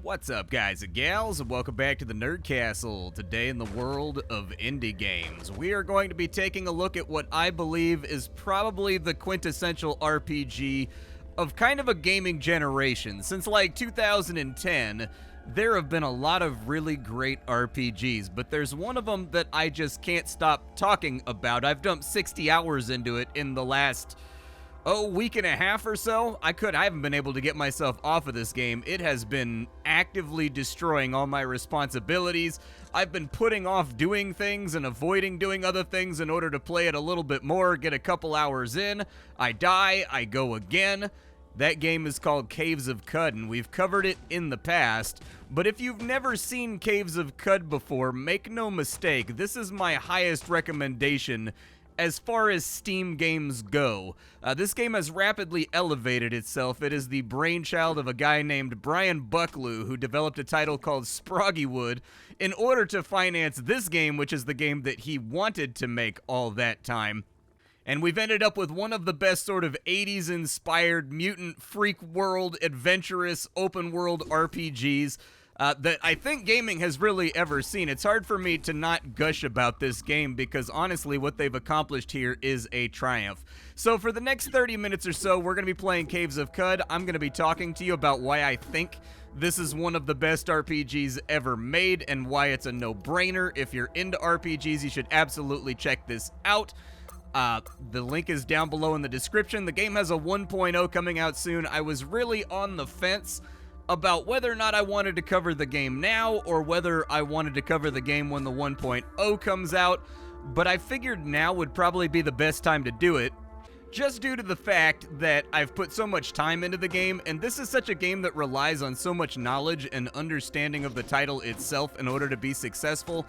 What's up, guys and gals, and welcome back to the Nerd Castle. Today in the world of indie games, we are going to be taking a look at what I believe is probably the quintessential RPG of kind of a gaming generation. Since like 2010, there have been a lot of really great RPGs, but there's one of them that I just can't stop talking about. I've dumped 60 hours into it in the last week and a half or so. I haven't been able to get myself off of this game. It has been actively destroying all my responsibilities. I've been putting off doing things and avoiding doing other things in order to play it a little bit more, get a couple hours in, I die, I go again. That game is called Caves of Qud, and we've covered it in the past. But if you've never seen Caves of Qud before, make no mistake, this is my highest recommendation as far as Steam games go. This game has rapidly elevated itself. It is the brainchild of a guy named Brian Bucklew, who developed a title called Sproggywood in order to finance this game, which is the game that he wanted to make all that time. And we've ended up with one of the best sort of 80s-inspired mutant freak world, adventurous, open-world RPGs that I think gaming has really ever seen. It's hard for me to not gush about this game because honestly what they've accomplished here is a triumph. So for the next 30 minutes or so, we're going to be playing Caves of Qud. I'm going to be talking to you about why I think this is one of the best RPGs ever made and why it's a no-brainer. If you're into RPGs, you should absolutely check this out. The link is down below in the description. The game has a 1.0 coming out soon. I was really on the fence about whether or not I wanted to cover the game now or whether I wanted to cover the game when the 1.0 comes out, but I figured now would probably be the best time to do it, just due to the fact that I've put so much time into the game, and this is such a game that relies on so much knowledge and understanding of the title itself in order to be successful,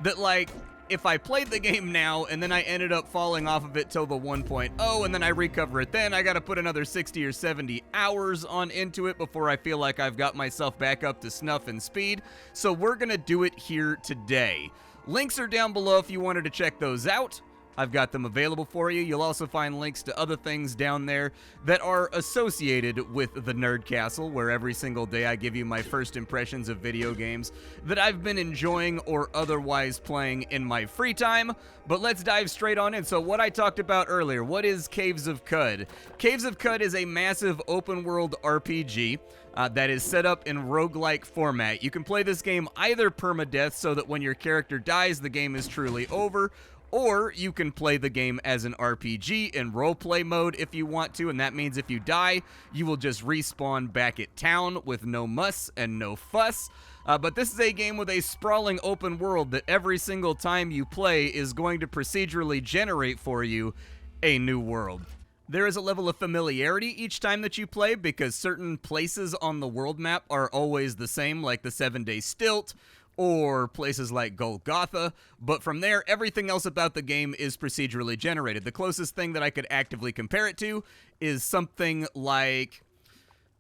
that like, if I played the game now and then I ended up falling off of it till the 1.0 and then I recover it then, I gotta put another 60 or 70 hours on into it before I feel like I've got myself back up to snuff and speed. So we're gonna do it here today. Links are down below if you wanted to check those out. I've got them available for you. You'll also find links to other things down there that are associated with the Nerd Castle, where every single day I give you my first impressions of video games that I've been enjoying or otherwise playing in my free time. But let's dive straight on in. So what I talked about earlier, what is Caves of Qud? Caves of Qud is a massive open world RPG that is set up in roguelike format. You can play this game either permadeath, so that when your character dies, the game is truly over, or you can play the game as an RPG in roleplay mode if you want to, and that means if you die, you will just respawn back at town with no muss and no fuss. But this is a game with a sprawling open world that every single time you play is going to procedurally generate for you a new world. There is a level of familiarity each time that you play because certain places on the world map are always the same, like the 7-Day Stilt, or places like Golgotha, but from there, everything else about the game is procedurally generated. The closest thing that I could actively compare it to is something like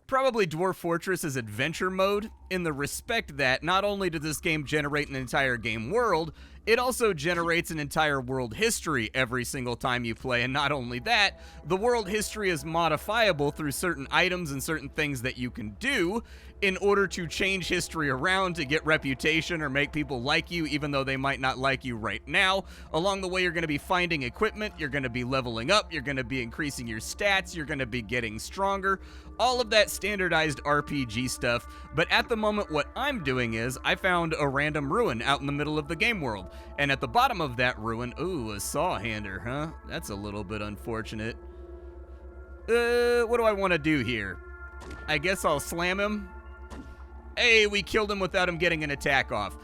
probably Dwarf Fortress's adventure mode, in the respect that not only does this game generate an entire game world, it also generates an entire world history every single time you play, and not only that, the world history is modifiable through certain items and certain things that you can do in order to change history around to get reputation or make people like you even though they might not like you right now. Along the way, you're going to be finding equipment, you're going to be leveling up, you're going to be increasing your stats, you're going to be getting stronger, all of that standardized RPG stuff. But at the moment, what I'm doing is I found a random ruin out in the middle of the game world, and at the bottom of that ruin, ooh, a saw-hander, huh? That's a little bit unfortunate. What do I want to do here? I guess I'll slam him. Hey, we killed him without him getting an attack off.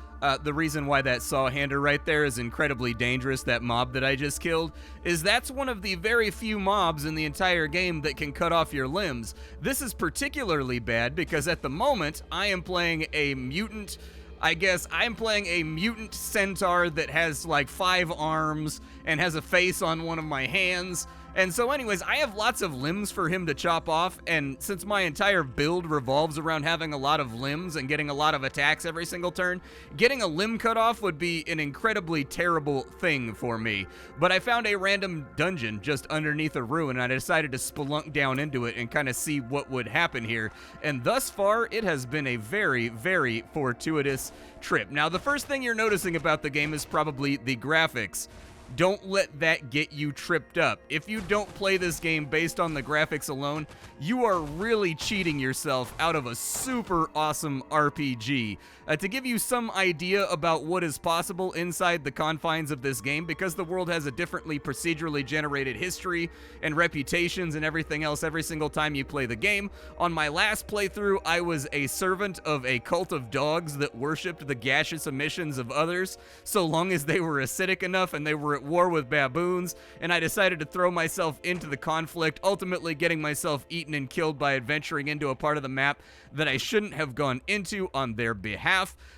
The reason why that saw-hander right there is incredibly dangerous, that mob that I just killed, is that's one of the very few mobs in the entire game that can cut off your limbs. This is particularly bad because at the moment, I am playing a mutant, I'm playing a mutant centaur that has like 5 arms and has a face on one of my hands, And so anyways, I have lots of limbs for him to chop off, and since my entire build revolves around having a lot of limbs and getting a lot of attacks every single turn, getting a limb cut off would be an incredibly terrible thing for me. But I found a random dungeon just underneath a ruin, and I decided to spelunk down into it and kind of see what would happen here. And thus far, it has been a very, very fortuitous trip. Now, the first thing you're noticing about the game is probably the graphics. Don't let that get you tripped up. If you don't play this game based on the graphics alone, you are really cheating yourself out of a super awesome RPG. To give you some idea about what is possible inside the confines of this game, because the world has a differently procedurally generated history and reputations and everything else every single time you play the game, on my last playthrough, I was a servant of a cult of dogs that worshipped the gaseous emissions of others, so long as they were acidic enough and they were at war with baboons, and I decided to throw myself into the conflict, ultimately getting myself eaten and killed by adventuring into a part of the map that I shouldn't have gone into on their behalf.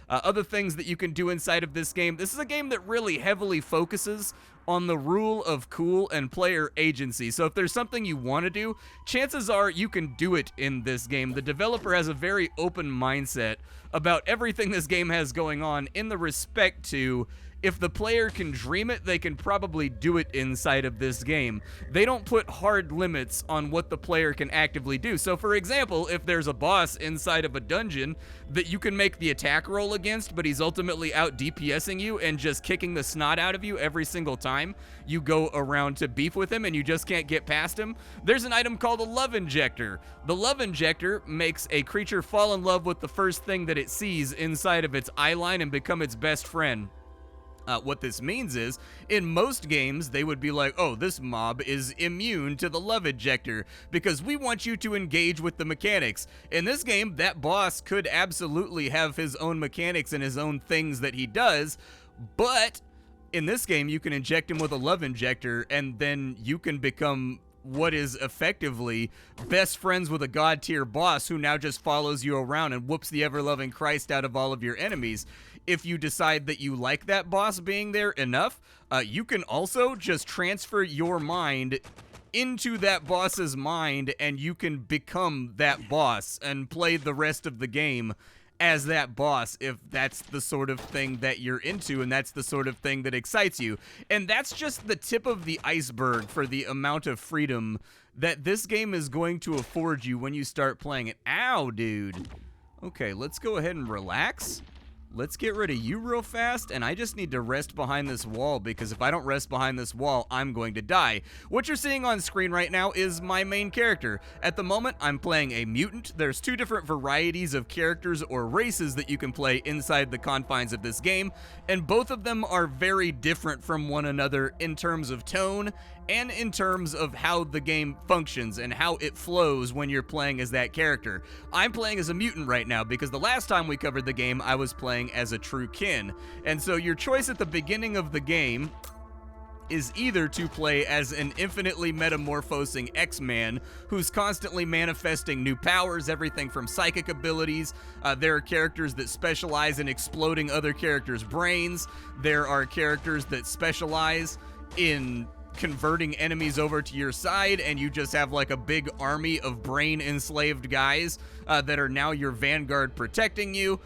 Other things that you can do inside of this is a game that really heavily focuses on the rule of cool and player agency. So if there's something you want to do, chances are you can do it in this game. The developer has a very open mindset about everything this game has going on in the respect to, if the player can dream it, they can probably do it inside of this game. They don't put hard limits on what the player can actively do. So for example, if there's a boss inside of a dungeon that you can make the attack roll against, but he's ultimately out DPSing you and just kicking the snot out of you every single time you go around to beef with him and you just can't get past him, there's an item called a love injector. The love injector makes a creature fall in love with the first thing that it sees inside of its eye line and become its best friend. What this means is, in most games, they would be like, oh, this mob is immune to the love injector because we want you to engage with the mechanics. In this game, that boss could absolutely have his own mechanics and his own things that he does, but in this game, you can inject him with a love injector and then you can become what is effectively best friends with a god tier boss who now just follows you around and whoops the ever-loving Christ out of all of your enemies. If you decide that you like that boss being there enough, you can also just transfer your mind into that boss's mind and you can become that boss and play the rest of the game as that boss if that's the sort of thing that you're into and that's the sort of thing that excites you. And that's just the tip of the iceberg for the amount of freedom that this game is going to afford you when you start playing it. Ow, dude. Okay, let's go ahead and relax. Let's get rid of you real fast, and I just need to rest behind this wall, because if I don't rest behind this wall, I'm going to die. What you're seeing on screen right now is my main character. At the moment, I'm playing a mutant. There's two different varieties of characters or races that you can play inside the confines of this game, and both of them are very different from one another in terms of tone and in terms of how the game functions and how it flows when you're playing as that character. I'm playing as a mutant right now because the last time we covered the game, I was playing as a true kin. And so your choice at the beginning of the game is either to play as an infinitely metamorphosing X-Man who's constantly manifesting new powers, everything from psychic abilities. There are characters that specialize in exploding other characters' brains. There are characters that specialize in converting enemies over to your side, and you just have like a big army of brain enslaved guys that are now your vanguard protecting you.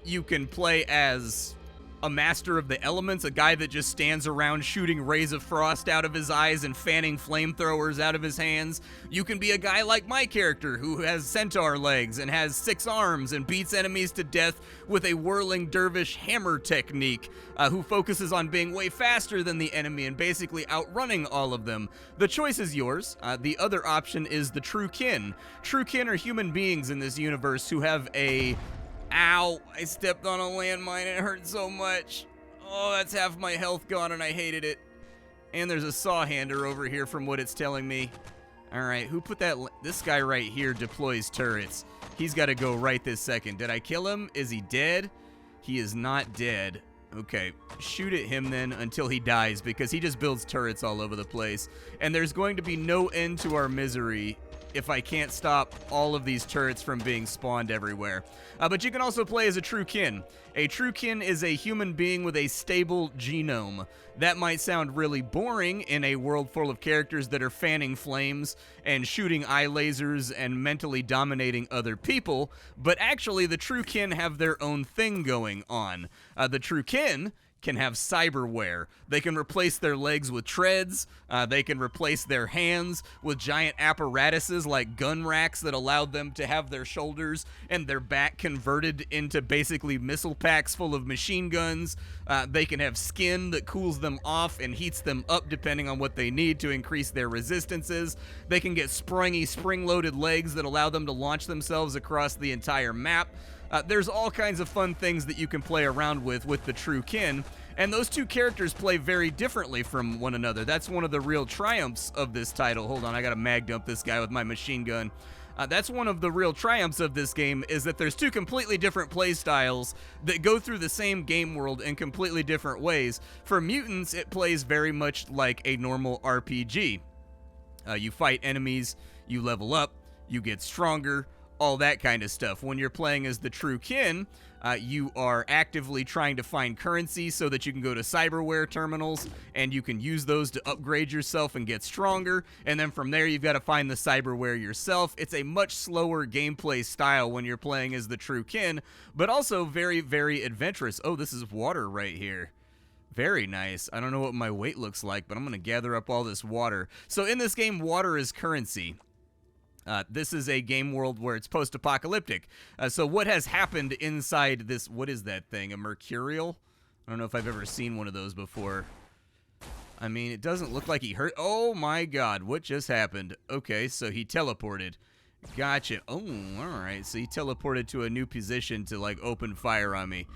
You can play as a master of the elements, a guy that just stands around shooting rays of frost out of his eyes and fanning flamethrowers out of his hands. You can be a guy like my character who has centaur legs and has 6 arms and beats enemies to death with a whirling dervish hammer technique, who focuses on being way faster than the enemy and basically outrunning all of them. The choice is yours. The other option is the true kin. True kin are human beings in this universe who have a... Ow, I stepped on a landmine and it hurt so much. Oh, that's half my health gone and I hated it. And there's a saw hander over here from what it's telling me. All right, who put that? This guy right here deploys turrets. He's got to go right this second. Did I kill him? Is he dead? He is not dead. Okay, shoot at him then until he dies because he just builds turrets all over the place. And there's going to be no end to our misery if I can't stop all of these turrets from being spawned everywhere. But you can also play as a true kin. A true kin is a human being with a stable genome. That might sound really boring in a world full of characters that are fanning flames and shooting eye lasers and mentally dominating other people, but actually the true kin have their own thing going on. The true kin can have cyberware. They can replace their legs with treads. They can replace their hands with giant apparatuses like gun racks that allowed them to have their shoulders and their back converted into basically missile packs full of machine guns. They can have skin that cools them off and heats them up depending on what they need to increase their resistances. They can get springy, spring-loaded legs that allow them to launch themselves across the entire map. There's all kinds of fun things that you can play around with the true kin, and those two characters play very differently from one another. That's one of the real triumphs of this title. Hold on, I gotta mag dump this guy with my machine gun. That's one of the real triumphs of this game, is that there's two completely different play styles that go through the same game world in completely different ways. For mutants, it plays very much like a normal RPG. You fight enemies, you level up, you get stronger, all that kind of stuff. When you're playing as the true kin, you are actively trying to find currency so that you can go to cyberware terminals and you can use those to upgrade yourself and get stronger, and then from there you've got to find the cyberware yourself. It's a much slower gameplay style when you're playing as the true kin, but also very, very adventurous. Oh, this is water right here. Very nice. I don't know what my weight looks like, but I'm going to gather up all this water. So in this game, water is currency. This is a game world where it's post-apocalyptic. So what has happened inside this, what is that thing, a mercurial? I don't know if I've ever seen one of those before. I mean, it doesn't look like he hurt. Oh my god, what just happened? Okay, so he teleported. Gotcha. Oh, alright, so he teleported to a new position to, like, open fire on me.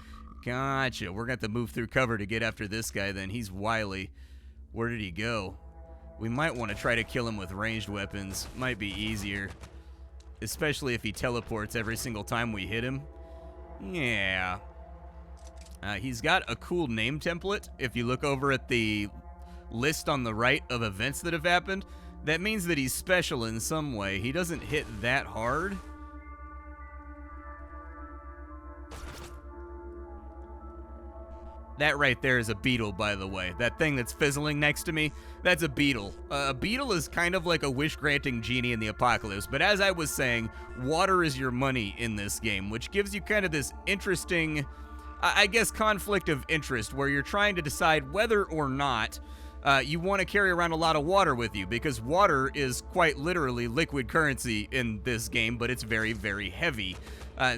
Gotcha. We're going to have to move through cover to get after this guy then. He's wily. Where did he go? We might want to try to kill him with ranged weapons. Might be easier. Especially if he teleports every single time we hit him. Yeah. He's got a cool name template. If you look over at the list on the right of events that have happened, that means that he's special in some way. He doesn't hit that hard. That right there is a beetle, by the way. That thing that's fizzling next to me, that's a beetle. A beetle is kind of like a wish-granting genie in the apocalypse, but as I was saying, water is your money in this game, which gives you kind of this interesting, I guess, conflict of interest, where you're trying to decide whether or not you want to carry around a lot of water with you, because water is quite literally liquid currency in this game, but it's very, very heavy.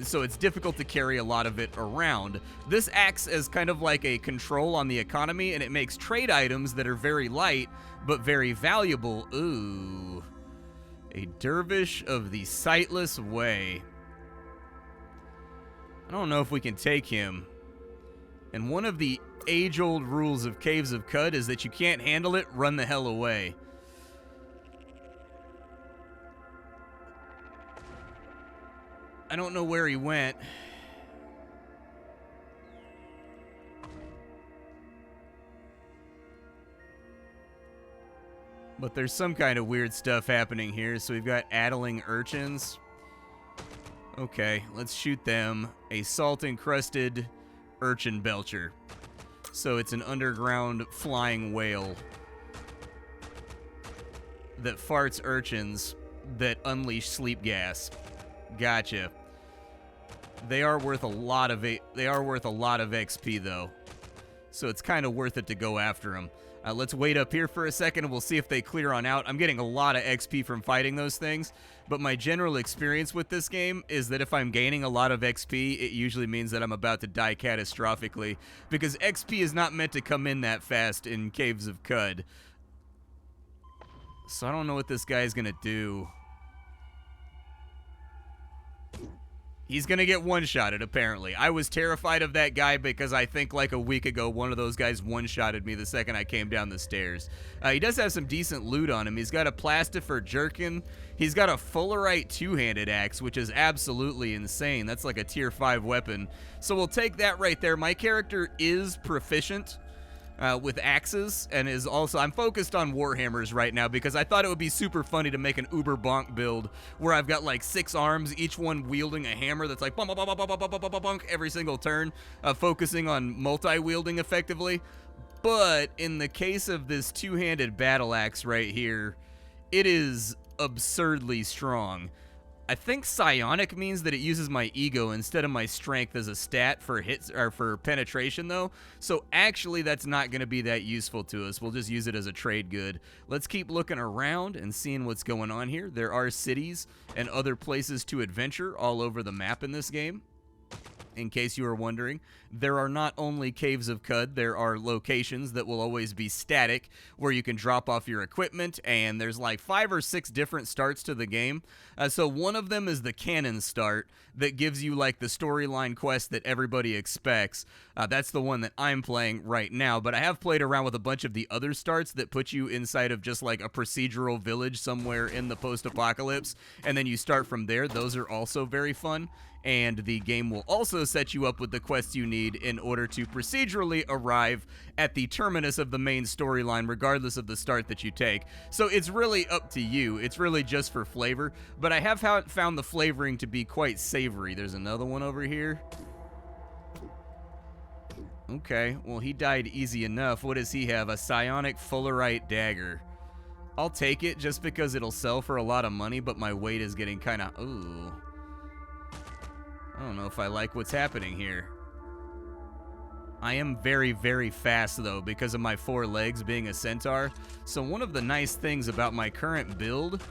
So it's difficult to carry a lot of it around. This acts as kind of like a control on the economy, and it makes trade items that are very light, but very valuable. Ooh. A dervish of the sightless way. I don't know if we can take him. And one of the age-old rules of Caves of Qud is that you can't handle it, run the hell away. I don't know where he went. But there's some kind of weird stuff happening here. So we've got addling urchins. Okay, let's shoot them. A salt-encrusted urchin belcher. So it's an underground flying whale that farts urchins that unleash sleep gas. Gotcha. They are worth a lot of XP though, so it's kind of worth it to go after them. Let's wait up here for a second and we'll see if they clear on out. I'm getting a lot of XP from fighting those things, but my general experience with this game is that if I'm gaining a lot of XP, it usually means that I'm about to die catastrophically, because XP is not meant to come in that fast in Caves of Qud. So I don't know what this guy's gonna do. He's going to get one-shotted, apparently. I was terrified of that guy because I think like a week ago, one of those guys one-shotted me the second I came down the stairs. He does have some decent loot on him. He's got a plastifer jerkin. He's got a fullerite two-handed axe, which is absolutely insane. That's like a tier 5 weapon. So we'll take that right there. My character is proficient. with axes, and is also, I'm focused on warhammers right now because I thought it would be super funny to make an uber bonk build where I've got like 6 arms, each one wielding a hammer that's like bunk, bunk, bunk, bunk, bunk, bunk, bunk, bunk every single turn, focusing on multi-wielding effectively. But in the case of this two-handed battle axe right here, it is absurdly strong. I think psionic means that it uses my ego instead of my strength as a stat for hits or for penetration though. So actually that's not going to be that useful to us. We'll just use it as a trade good. Let's keep looking around and seeing what's going on here. There are cities and other places to adventure all over the map in this game. In case you were wondering, there are not only Caves of Qud, there are locations that will always be static where you can drop off your equipment, and there's like 5 or 6 different starts to the game. So one of them is the canon start that gives you like the storyline quest that everybody expects. That's the one that I'm playing right now, but I have played around with a bunch of the other starts that put you inside of just like a procedural village somewhere in the post-apocalypse, and then you start from there. Those are also very fun. And the game will also set you up with the quests you need in order to procedurally arrive at the terminus of the main storyline, regardless of the start that you take. So it's really up to you. It's really just for flavor, but I have found the flavoring to be quite savory. There's another one over here. Okay, well, he died easy enough. What does he have? A psionic fullerite dagger. I'll take it just because it'll sell for a lot of money, but my weight is getting kind of... Ooh. I don't know if I like what's happening here. I am very, very fast, though, because of my 4 legs being a centaur. So one of the nice things about my current build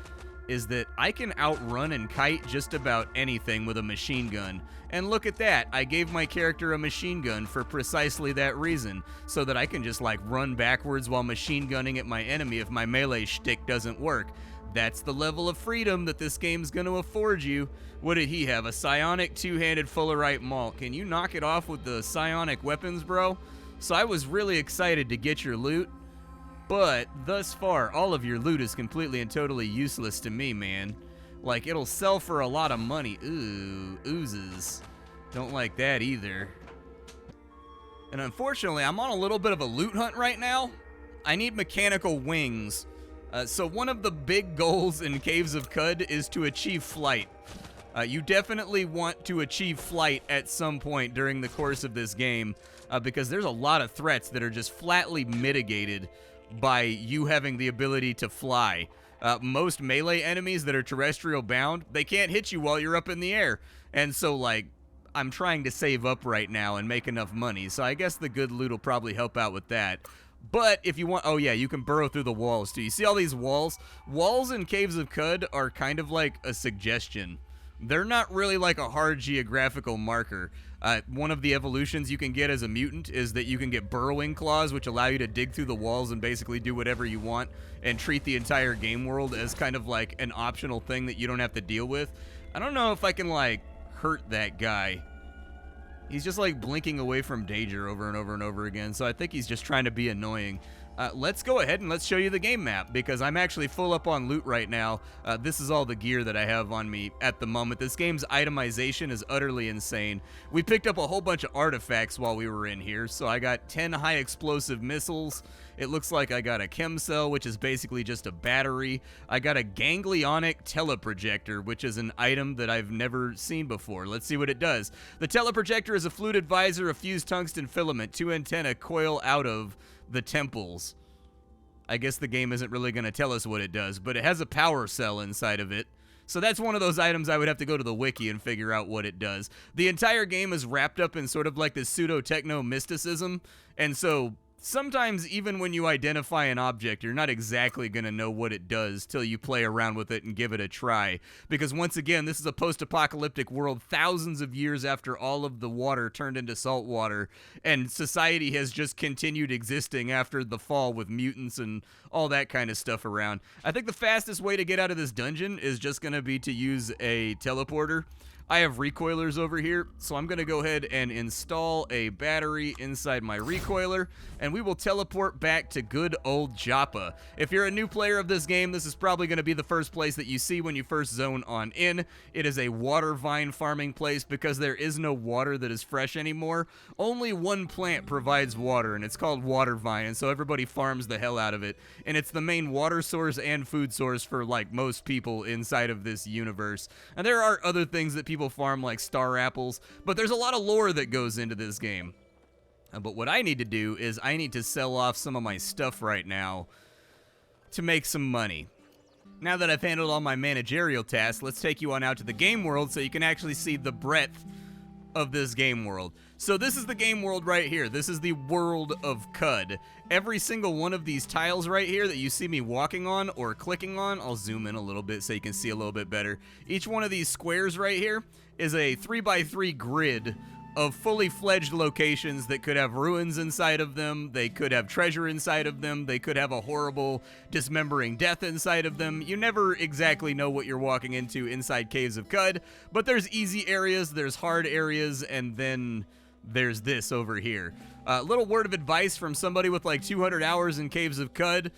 is that I can outrun and kite just about anything with a machine gun. And look at that, I gave my character a machine gun for precisely that reason, so that I can just, like, run backwards while machine gunning at my enemy if my melee shtick doesn't work. That's the level of freedom that this game's going to afford you. What did he have? A psionic two-handed fullerite maul. Can you knock it off with the psionic weapons, bro? So I was really excited to get your loot, but thus far, all of your loot is completely and totally useless to me, man. Like, it'll sell for a lot of money. Ooh, oozes. Don't like that either. And unfortunately, I'm on a little bit of a loot hunt right now. I need mechanical wings. So one of the big goals in Caves of Qud is to achieve flight. You definitely want to achieve flight at some point during the course of this game, because there's a lot of threats that are just flatly mitigated by you having the ability to fly. Most melee enemies that are terrestrial bound, they can't hit you while you're up in the air. And so, like, I'm trying to save up right now and make enough money, so I guess the good loot will probably help out with that. But if you want, oh yeah, you can burrow through the walls too. You see all these walls? Walls in Caves of Qud are kind of like a suggestion. They're not really like a hard geographical marker. One of the evolutions you can get as a mutant is that you can get burrowing claws, which allow you to dig through the walls and basically do whatever you want and treat the entire game world as kind of like an optional thing that you don't have to deal with. I don't know if I can like hurt that guy. He's just like blinking away from danger over and over and over again, so I think he's just trying to be annoying. Let's go ahead and let's show you the game map, because I'm actually full up on loot right now. This is all the gear that I have on me at the moment. This game's itemization is utterly insane. We picked up a whole bunch of artifacts while we were in here, so I got 10 high explosive missiles. It looks like I got a chem cell, which is basically just a battery. I got a ganglionic teleprojector, which is an item that I've never seen before. Let's see what it does. The teleprojector is a fluted visor, a fused tungsten filament, 2 antennae coil out of the temples. I guess the game isn't really going to tell us what it does, but it has a power cell inside of it. So that's one of those items I would have to go to the wiki and figure out what it does. The entire game is wrapped up in sort of like this pseudo-techno mysticism, and so sometimes even when you identify an object, you're not exactly going to know what it does till you play around with it and give it a try. Because once again, this is a post-apocalyptic world thousands of years after all of the water turned into salt water, and society has just continued existing after the fall with mutants and all that kind of stuff around. I think the fastest way to get out of this dungeon is just going to be to use a teleporter. I have recoilers over here, so I'm going to go ahead and install a battery inside my recoiler, and we will teleport back to good old Joppa. If you're a new player of this game, this is probably going to be the first place that you see when you first zone on in. It is a water vine farming place because there is no water that is fresh anymore. Only one plant provides water, and it's called water vine, and so everybody farms the hell out of it. And it's the main water source and food source for, like, most people inside of this universe. And there are other things that people farm, like star apples, but there's a lot of lore that goes into this game. But what I need to do is I need to sell off some of my stuff right now to make some money. Now that I've handled all my managerial tasks, let's take you on out to the game world so you can actually see the breadth of this game world. So this is the game world right here. This is the world of Qud. Every single one of these tiles right here that you see me walking on or clicking on, I'll zoom in a little bit so you can see a little bit better. Each one of these squares right here is a 3x3 grid of fully fledged locations that could have ruins inside of them, they could have treasure inside of them, they could have a horrible dismembering death inside of them. You never exactly know what you're walking into inside Caves of Qud, but there's easy areas, there's hard areas, and then there's this over here. Little word of advice from somebody with like 200 hours in Caves of Qud.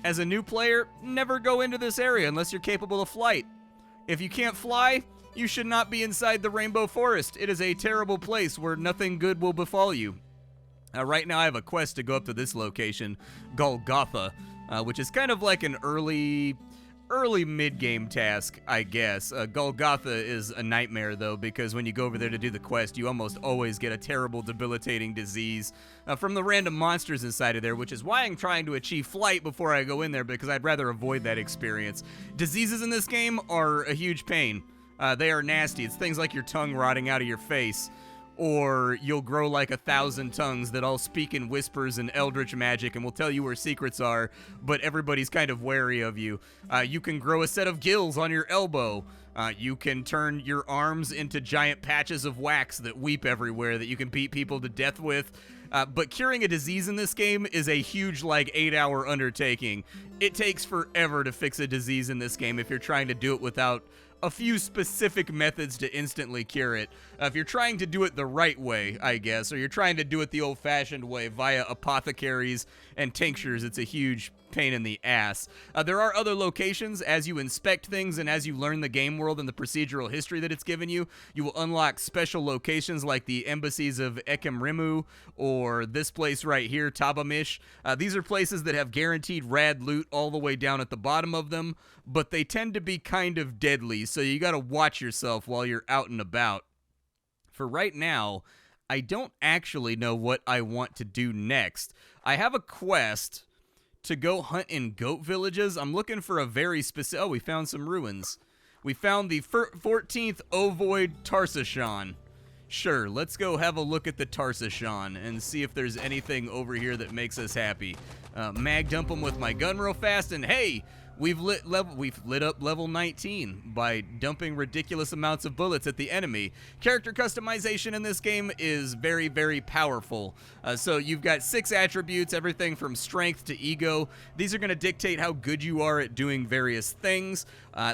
As a new player, never go into this area unless you're capable of flight. If you can't fly, you should not be inside the Rainbow Forest. It is a terrible place where nothing good will befall you. Right now I have a quest to go up to this location, Golgotha, which is kind of like an early mid-game task, I guess. Golgotha is a nightmare, though, because when you go over there to do the quest, you almost always get a terrible, debilitating disease from the random monsters inside of there, which is why I'm trying to achieve flight before I go in there, because I'd rather avoid that experience. Diseases in this game are a huge pain. They are nasty. It's things like your tongue rotting out of your face, or you'll grow like 1,000 tongues that all speak in whispers and eldritch magic and will tell you where secrets are, but everybody's kind of wary of you. You can grow a set of gills on your elbow. You can turn your arms into giant patches of wax that weep everywhere that you can beat people to death with. But curing a disease in this game is a huge, like, 8-hour undertaking. It takes forever to fix a disease in this game if you're trying to do it without a few specific methods to instantly cure it. If you're trying to do it the right way, I guess, or you're trying to do it the old-fashioned way via apothecaries and tinctures, it's a huge pain in the ass. There are other locations. As you inspect things and as you learn the game world and the procedural history that it's given you, you will unlock special locations like the embassies of Ekimrimu or this place right here, Tabamish. These are places that have guaranteed rad loot all the way down at the bottom of them, but they tend to be kind of deadly, so you gotta watch yourself while you're out and about. For right now, I don't actually know what I want to do next. I have a quest to go hunt in goat villages. I'm looking for a very specific... Oh, we found some ruins. We found the 14th ovoid Tarsashon. Sure, let's go have a look at the Tarsashon and see if there's anything over here that makes us happy. Mag dump them with my gun real fast, and hey, we've lit up level 19 by dumping ridiculous amounts of bullets at the enemy. Character customization in this game is very, very powerful. So you've got 6 attributes, everything from strength to ego. These are going to dictate how good you are at doing various things.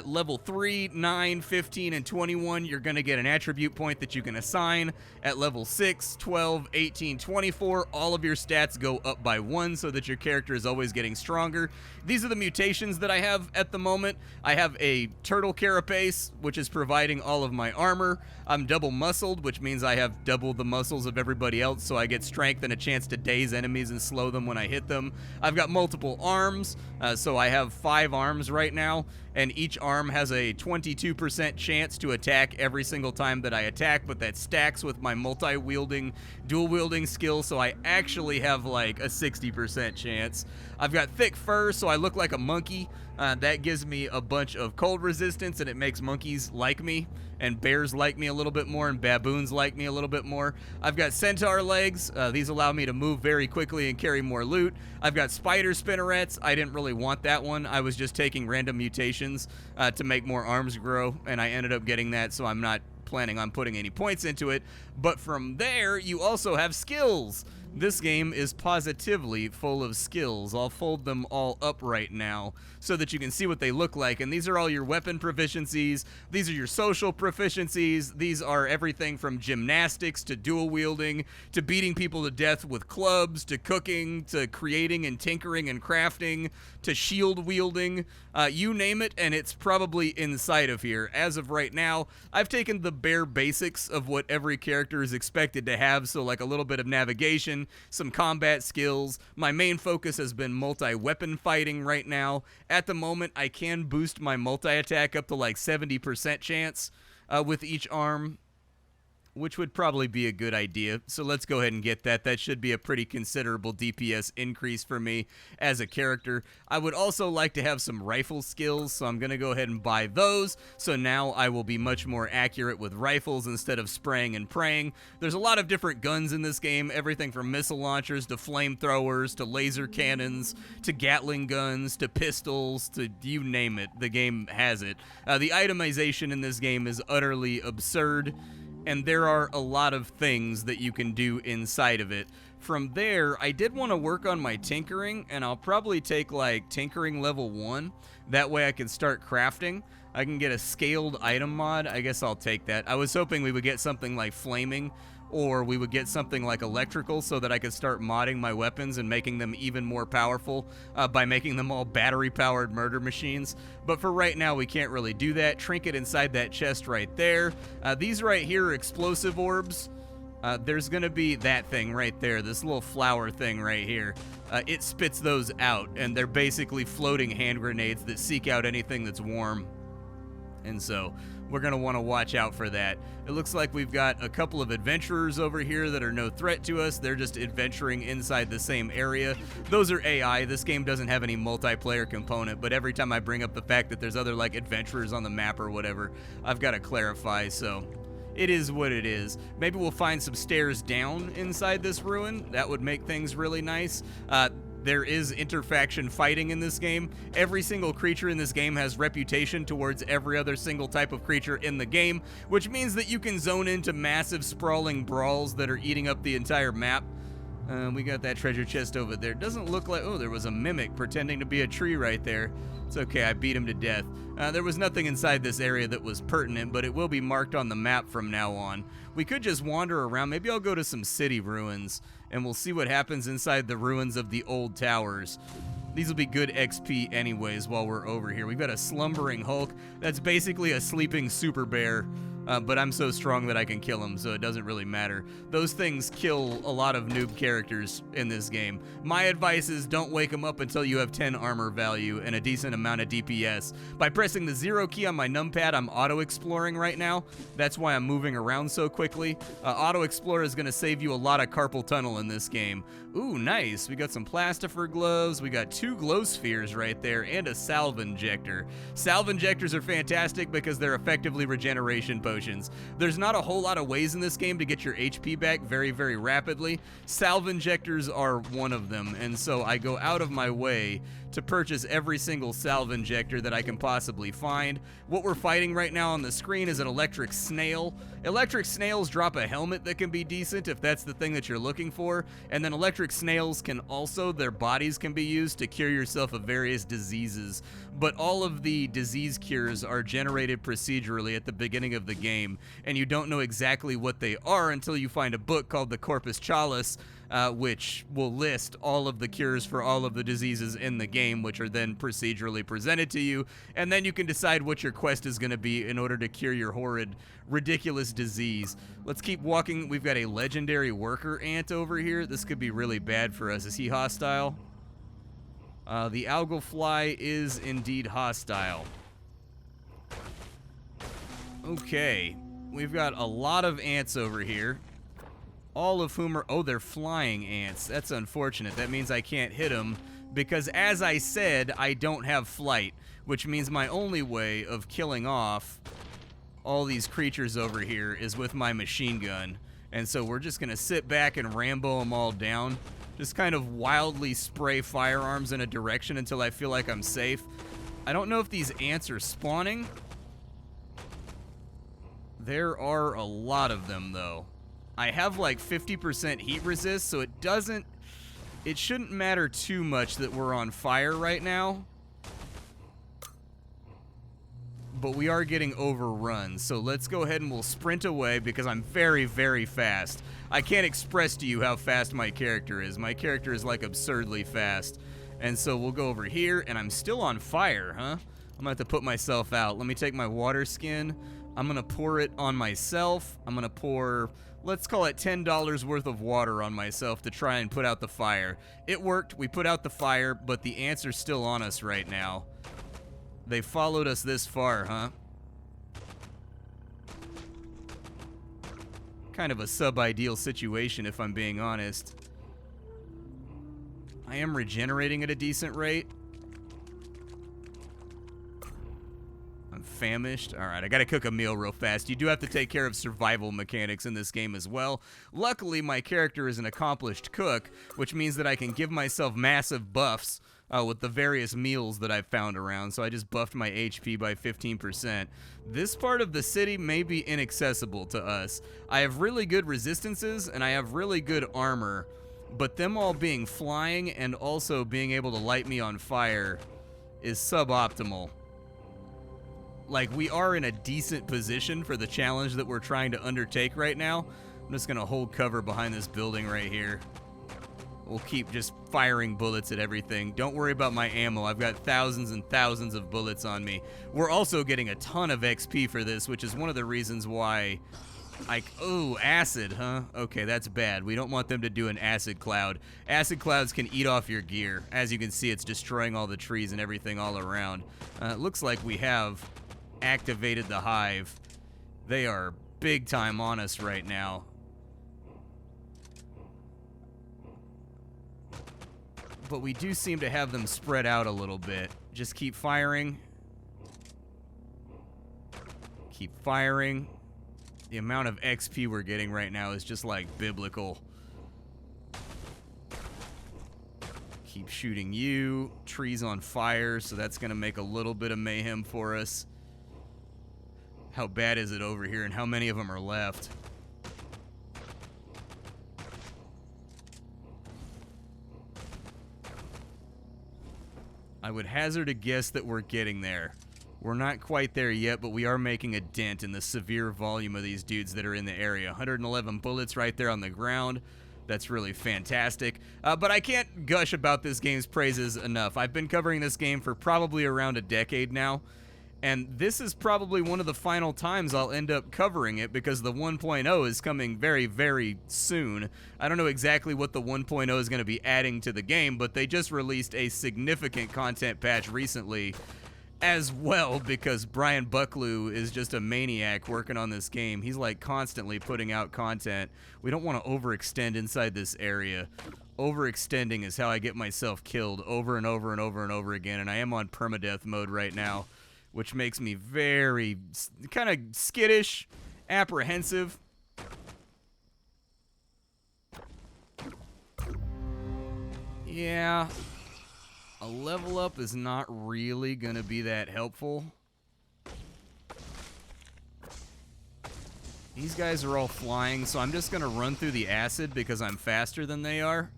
Level 3, 9, 15, and 21, you're going to get an attribute point that you can assign. At level 6, 12, 18, 24, all of your stats go up by 1 so that your character is always getting stronger. These are the mutations that I have at the moment. I have a turtle carapace, which is providing all of my armor. I'm double muscled, which means I have double the muscles of everybody else, so I get strength and a chance to daze enemies and slow them when I hit them. I've got multiple arms, so I have 5 arms right now, and each arm has a 22% chance to attack every single time that I attack, but that stacks with my multi-wielding, dual-wielding skill, so I actually have like a 60% chance. I've got thick fur, so I look like a monkey. That gives me a bunch of cold resistance, and it makes monkeys like me, and bears like me a little bit more, and baboons like me a little bit more. I've got centaur legs. These allow me to move very quickly and carry more loot. I've got spider spinnerets. I didn't really want that one. I was just taking random mutations to make more arms grow, and I ended up getting that, so I'm not planning on putting any points into it. But from there, you also have skills. This game is positively full of skills. I'll fold them all up right now so that you can see what they look like. And these are all your weapon proficiencies. These are your social proficiencies. These are everything from gymnastics to dual wielding to beating people to death with clubs to cooking to creating and tinkering and crafting to shield wielding. You name it, and it's probably inside of here. As of right now, I've taken the bare basics of what every character is expected to have, so like a little bit of navigation, some combat skills. My main focus has been multi-weapon fighting right now. At the moment, I can boost my multi-attack up to like 70% chance with each arm, which would probably be a good idea. So let's go ahead and get that. That should be a pretty considerable DPS increase for me as a character. I would also like to have some rifle skills, so I'm going to go ahead and buy those. So now I will be much more accurate with rifles instead of spraying and praying. There's a lot of different guns in this game, everything from missile launchers to flamethrowers to laser cannons to Gatling guns to pistols to you name it. The game has it. The itemization in this game is utterly absurd, and there are a lot of things that you can do inside of it. From there, I did want to work on my tinkering, and I'll probably take like tinkering level 1. That way I can start crafting. I can get a scaled item mod. I guess I'll take that. I was hoping we would get something like flaming, or we would get something like electrical so that I could start modding my weapons and making them even more powerful by making them all battery-powered murder machines. But for right now, we can't really do that. Trinket inside that chest right there. These right here are explosive orbs. There's going to be that thing right there, this little flower thing right here. It spits those out, and they're basically floating hand grenades that seek out anything that's warm. And so we're going to want to watch out for that. It looks like we've got a couple of adventurers over here that are no threat to us. They're just adventuring inside the same area. Those are AI. This game doesn't have any multiplayer component, but every time I bring up the fact that there's other like adventurers on the map or whatever, I've got to clarify, so it is what it is. Maybe we'll find some stairs down inside this ruin. That would make things really nice. There is interfaction fighting in this game. Every single creature in this game has reputation towards every other single type of creature in the game, which means that you can zone into massive sprawling brawls that are eating up the entire map. We got that treasure chest over there. Doesn't look like... Oh, there was a mimic pretending to be a tree right there. It's okay, I beat him to death. There was nothing inside this area that was pertinent, but it will be marked on the map from now on. We could just wander around. Maybe I'll go to some city ruins, and we'll see what happens inside the ruins of the old towers. These will be good XP anyways while we're over here. We've got a slumbering Hulk. That's basically a sleeping super bear. But I'm so strong that I can kill him, so it doesn't really matter. Those things kill a lot of noob characters in this game. My advice is don't wake them up until you have 10 armor value and a decent amount of DPS. By pressing the 0 key on my numpad, I'm auto-exploring right now. That's why I'm moving around so quickly. Auto-explore is going to save you a lot of carpal tunnel in this game. Ooh, nice. We got some plastifer gloves. We got 2 glow spheres right there and a salve injector. Salve injectors are fantastic because they're effectively regeneration potions. There's not a whole lot of ways in this game to get your HP back very, very rapidly. Salve injectors are one of them, and so I go out of my way to purchase every single salve injector that I can possibly find. What we're fighting right now on the screen is an electric snail. Electric snails drop a helmet that can be decent if that's the thing that you're looking for, and then electric snails can also, their bodies can be used to cure yourself of various diseases, but all of the disease cures are generated procedurally at the beginning of the game, and you don't know exactly what they are until you find a book called the Corpus Chalice, which will list all of the cures for all of the diseases in the game, which are then procedurally presented to you, and then you can decide what your quest is going to be in order to cure your horrid, ridiculous disease. Let's keep walking. We've got a legendary worker ant over here. This could be really bad for us. Is he hostile? The algal fly is indeed hostile. Okay, we've got a lot of ants over here. All of whom are... Oh, they're flying ants. That's unfortunate. That means I can't hit them because, as I said, I don't have flight, which means my only way of killing off all these creatures over here is with my machine gun. And so we're just going to sit back and Rambo them all down. Just kind of wildly spray firearms in a direction until I feel like I'm safe. I don't know if these ants are spawning. There are a lot of them, though. I have like 50% heat resist, so it shouldn't matter too much that we're on fire right now. But we are getting overrun, so let's go ahead and we'll sprint away because I'm very, very fast. I can't express to you how fast my character is. My character is like absurdly fast. And so we'll go over here, and I'm still on fire, huh? I'm gonna have to put myself out. Let me take my water skin. I'm gonna pour it on myself. I'm gonna pour, let's call it $10 worth of water on myself to try and put out the fire. It worked, we put out the fire, but the ants are still on us right now. They followed us this far, huh? Kind of a sub-ideal situation, if I'm being honest. I am regenerating at a decent rate. I'm famished. Alright, I gotta cook a meal real fast. You do have to take care of survival mechanics in this game as well. Luckily, my character is an accomplished cook, which means that I can give myself massive buffs with the various meals that I've found around, so I just buffed my HP by 15%. This part of the city may be inaccessible to us. I have really good resistances, and I have really good armor, but them all being flying and also being able to light me on fire is suboptimal. Like, we are in a decent position for the challenge that we're trying to undertake right now. I'm just gonna hold cover behind this building right here. We'll keep just firing bullets at everything. Don't worry about my ammo. I've got thousands and thousands of bullets on me. We're also getting a ton of XP for this, which is one of the reasons why oh, acid, huh? Okay, that's bad. We don't want them to do an acid cloud. Acid clouds can eat off your gear. As you can see, it's destroying all the trees and everything all around. It looks like we have activated the hive. They are big time on us right now. But we do seem to have them spread out a little bit. Just keep firing. Keep firing. The amount of XP we're getting right now is just like biblical. Keep shooting you. Trees on fire, so that's going to make a little bit of mayhem for us. How bad is it over here, and how many of them are left? I would hazard a guess that we're getting there. We're not quite there yet, but we are making a dent in the severe volume of these dudes that are in the area. 111 bullets right there on the ground. That's really fantastic. But I can't gush about this game's praises enough. I've been covering this game for probably around a decade now, and this is probably one of the final times I'll end up covering it because the 1.0 is coming very, very soon. I don't know exactly what the 1.0 is going to be adding to the game, but they just released a significant content patch recently as well because Brian Bucklew is just a maniac working on this game. He's like constantly putting out content. We don't want to overextend inside this area. Overextending is how I get myself killed over and over and over and over again, and I am on permadeath mode right now, which makes me very kind of skittish, apprehensive. Yeah, a level up is not really going to be that helpful. These guys are all flying, so I'm just going to run through the acid because I'm faster than they are.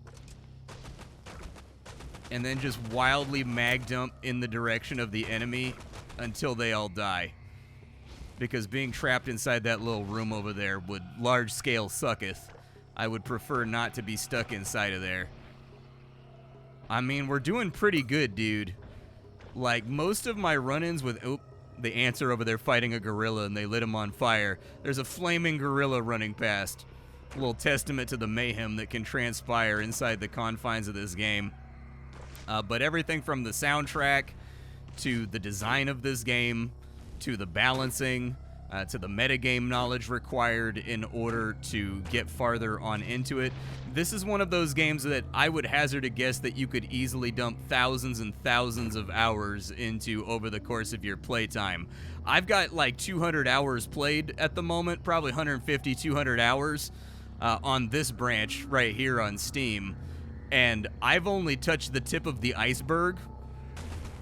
And then just wildly mag dump in the direction of the enemy until they all die. Because being trapped inside that little room over there would large scale sucketh. I would prefer not to be stuck inside of there. I mean, we're doing pretty good, dude. Like, most of my run-ins with... Oh, the ants are over there fighting a gorilla and they lit him on fire. There's a flaming gorilla running past. A little testament to the mayhem that can transpire inside the confines of this game. But everything from the soundtrack to the design of this game to the balancing to the metagame knowledge required in order to get farther on into it. This is one of those games that I would hazard a guess that you could easily dump thousands and thousands of hours into over the course of your playtime. I've got like 200 hours played at the moment, probably 150, 200 hours on this branch right here on Steam, and I've only touched the tip of the iceberg.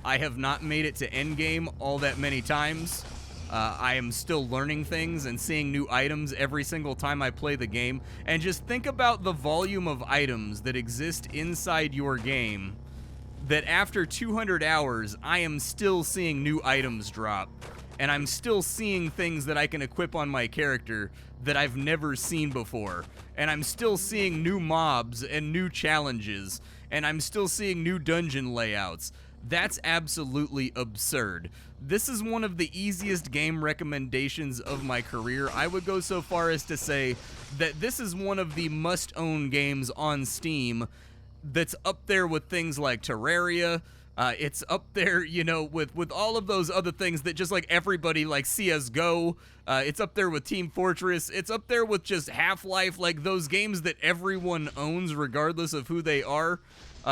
I have not made it to endgame all that many times. I am still learning things and seeing new items every single time I play the game. And just think about the volume of items that exist inside your game, that after 200 hours, I am still seeing new items drop. And I'm still seeing things that I can equip on my character that I've never seen before. And I'm still seeing new mobs and new challenges. And I'm still seeing new dungeon layouts. That's absolutely absurd. This is one of the easiest game recommendations of my career. I would go so far as to say that this is one of the must-own games on Steam that's up there with things like Terraria. It's up there, you know, with all of those other things that just like everybody, like CSGO. It's up there with Team Fortress. It's up there with just Half-Life, like those games that everyone owns regardless of who they are.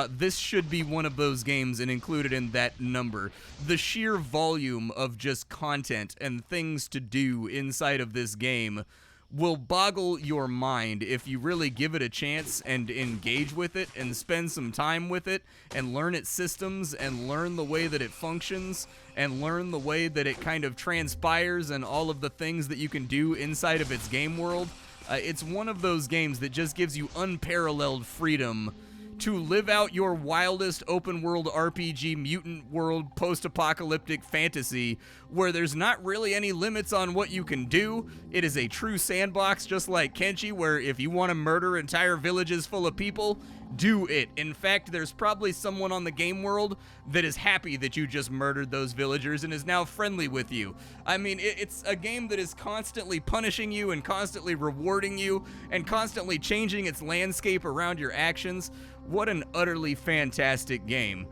This should be one of those games and included in that number. The sheer volume of just content and things to do inside of this game will boggle your mind if you really give it a chance and engage with it and spend some time with it and learn its systems and learn the way that it functions and learn the way that it kind of transpires and all of the things that you can do inside of its game world. It's one of those games that just gives you unparalleled freedom to live out your wildest open-world RPG, mutant world, post-apocalyptic fantasy, where there's not really any limits on what you can do. It is a true sandbox, just like Kenshi, where if you want to murder entire villages full of people, do it. In fact, there's probably someone on the game world that is happy that you just murdered those villagers and is now friendly with you. I mean, it's a game that is constantly punishing you and constantly rewarding you and constantly changing its landscape around your actions. What an utterly fantastic game.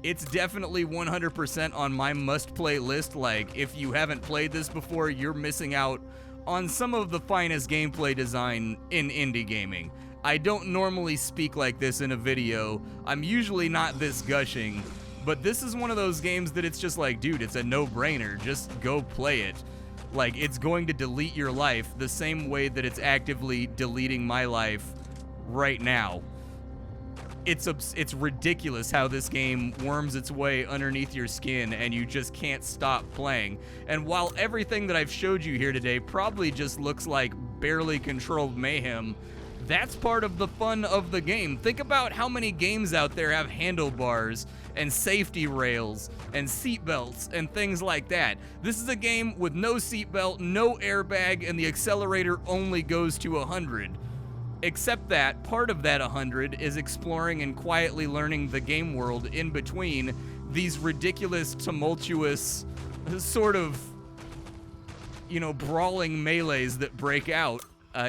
It's definitely 100% on my must-play list. Like, if you haven't played this before, you're missing out on some of the finest gameplay design in indie gaming. I don't normally speak like this in a video. I'm usually not this gushing, but this is one of those games that it's just like, dude, it's a no-brainer. Just go play it. Like, it's going to delete your life the same way that it's actively deleting my life right now. It's ridiculous how this game worms its way underneath your skin and you just can't stop playing. And while everything that I've showed you here today probably just looks like barely controlled mayhem, that's part of the fun of the game. Think about how many games out there have handlebars and safety rails and seatbelts and things like that. This is a game with no seatbelt, no airbag, and the accelerator only goes to 100. Except that part of that 100 is exploring and quietly learning the game world in between these ridiculous, tumultuous, sort of, you know, brawling melees that break out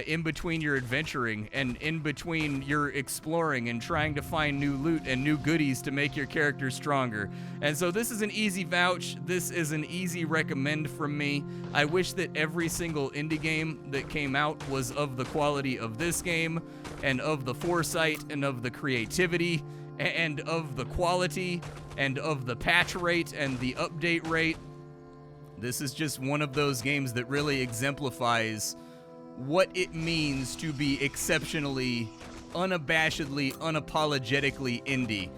in between your adventuring and in between your exploring and trying to find new loot and new goodies to make your character stronger. And so this is an easy vouch. This is an easy recommend from me. I wish that every single indie game that came out was of the quality of this game and of the foresight and of the creativity and of the quality and of the patch rate and the update rate. This is just one of those games that really exemplifies what it means to be exceptionally, unabashedly, unapologetically indie.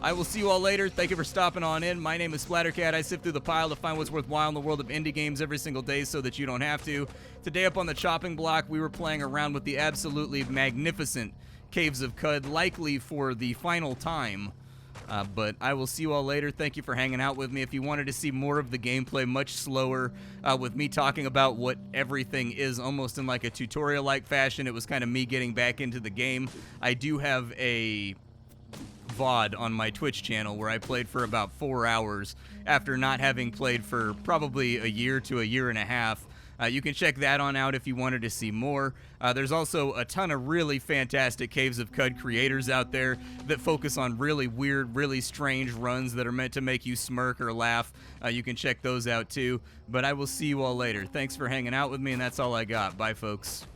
I will see you all later. Thank you for stopping on in. My name is Splattercat. I sift through the pile to find what's worthwhile in the world of indie games every single day so that you don't have to. Today up on the chopping block, we were playing around with the absolutely magnificent Caves of Qud, likely for the final time. But I will see you all later. Thank you for hanging out with me. If you wanted to see more of the gameplay, much slower, with me talking about what everything is almost in like a tutorial-like fashion, it was kind of me getting back into the game. I do have a VOD on my Twitch channel where I played for about 4 hours after not having played for probably a year to a year and a half. You can check that on out if you wanted to see more. There's also a ton of really fantastic Caves of Qud creators out there that focus on really weird, really strange runs that are meant to make you smirk or laugh. You can check those out too. But I will see you all later. Thanks for hanging out with me, and that's all I got. Bye, folks.